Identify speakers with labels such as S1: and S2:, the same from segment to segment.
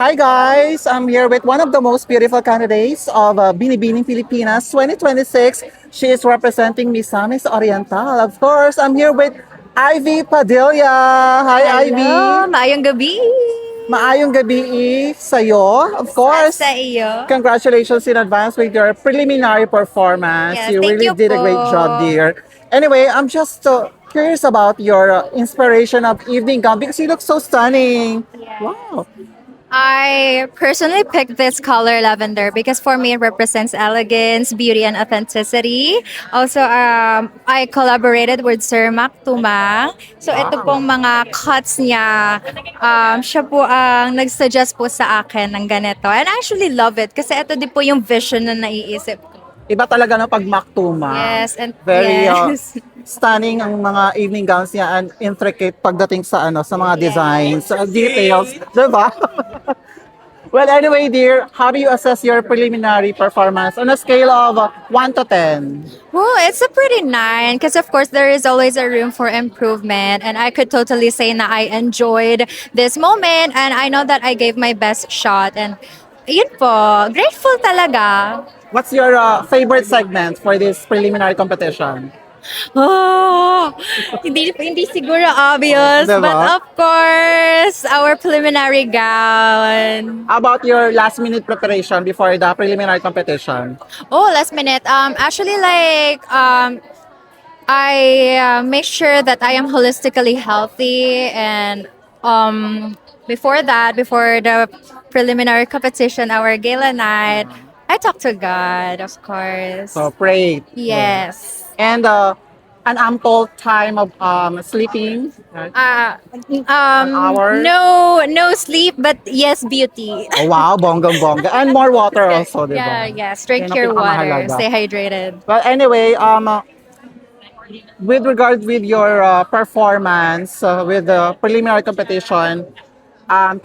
S1: Hi guys, I'm here with one of the most beautiful candidates of Binibining Pilipinas 2026. She is representing Misamis Oriental. Of course, I'm here with Ivy Padilla. Hi
S2: Hello,
S1: Ivy.
S2: maayong gabi.
S1: Maayong gabi sa'yo. Of
S2: At
S1: course,
S2: sa iyo.
S1: congratulations in advance with your preliminary performance.
S2: Yes,
S1: You
S2: thank
S1: really
S2: you
S1: did a great job,
S2: po.
S1: dear. Anyway, I'm just curious about your inspiration of evening gown because you look so stunning. Wow.
S2: I personally picked this color lavender because for me it represents elegance, beauty, and authenticity. Also, I collaborated with Sir Mac Tumang. So ito
S1: Wow.
S2: pong mga cuts niya, siya po ang nag-suggest po sa akin ng ganito. And I actually love it kasi ito din po yung vision na naiisip ko.
S1: Iba talaga no pag maktuma.
S2: Yes, and
S1: Very
S2: yes.
S1: stunning ang mga evening gowns niya and intricate pagdating sa sa mga designs,
S2: Yes.
S1: details, 'di ba? Well, anyway, dear, how do you assess your preliminary performance on a scale of 1 to 10?
S2: Well, it's a pretty 9 because of course there is always a room for improvement and I could totally say that I enjoyed this moment and I know that I gave my best shot and yun po, grateful talaga.
S1: What's your favorite segment for this preliminary competition?
S2: Oh, hindi siguro obvious,
S1: 'Di
S2: but
S1: ba?
S2: of course, our preliminary gown.
S1: How about your last minute preparation before the preliminary competition?
S2: Oh, last minute. Actually, I make sure that I am holistically healthy and before that, before the preliminary competition, our gala night, I talk to God, of course.
S1: So pray.
S2: Yes.
S1: And an ample time of sleeping, right? An hour.
S2: No sleep, but yes, beauty.
S1: Oh, wow, bonggang-bongga. And more water also, di
S2: Yeah,
S1: ba?
S2: yes. Drink
S1: Yan ang
S2: your water.
S1: pinakamahalaga.
S2: Stay hydrated.
S1: But anyway, with regard with your performance with the preliminary competition,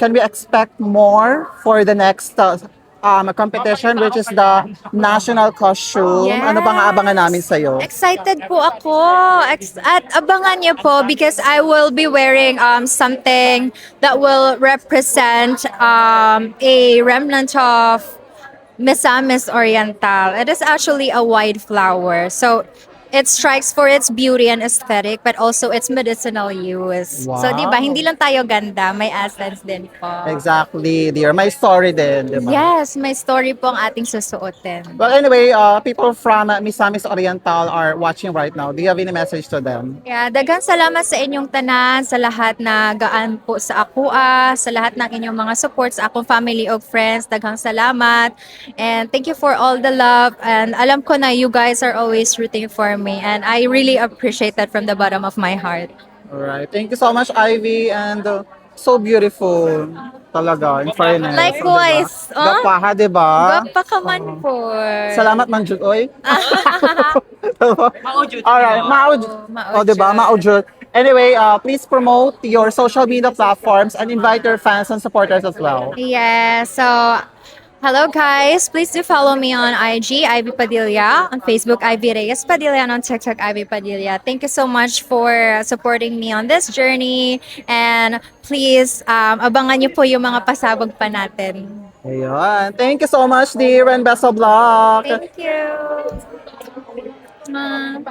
S1: can we expect more for the next competition, which is the national costume? Ano bang aabangan namin sa'yo?
S2: Excited po ako. At abangan niyo po because I will be wearing something that will represent a remnant of Misamis Oriental. It is actually a white flower. So it strikes for its beauty and aesthetic but also its medicinal use. So 'di ba,
S1: Wow.
S2: hindi lang tayo ganda, may essence din po.
S1: Exactly, dear. May story din, di ba?
S2: Yes, may story po ang ating susuotin.
S1: Well, anyway, people from Misamis Oriental are watching right now. Do you have any message to them?
S2: Yeah, daghang salamat sa inyong tanan, sa lahat na gaan po sa akua, sa lahat ng inyong mga support sa akong family of friends. Daghang salamat. And thank you for all the love. And alam ko na you guys are always rooting for me. And I really appreciate that from the bottom of my heart.
S1: All right. Thank you so much, Ivy. And so beautiful talaga, in fairness.
S2: Likewise.
S1: Diba? Gapaha, di ba?
S2: Gwapa ka man po.
S1: Salamat man, Jud. Oy. Alright, maujud. O, di ba? Maujud. Anyway, please promote your social media platforms and invite your fans and supporters as well.
S2: Yeah, so hello guys. Please do follow me on IG, Ivy Padilla, on Facebook, Ivy Reyes Padilla, and on TikTok, Ivy Padilla. Thank you so much for supporting me on this journey. And please, abangan niyo po yung mga pasabog pa natin.
S1: Ayun. Thank you so much, dear, and best of luck.
S2: Thank you. Ma.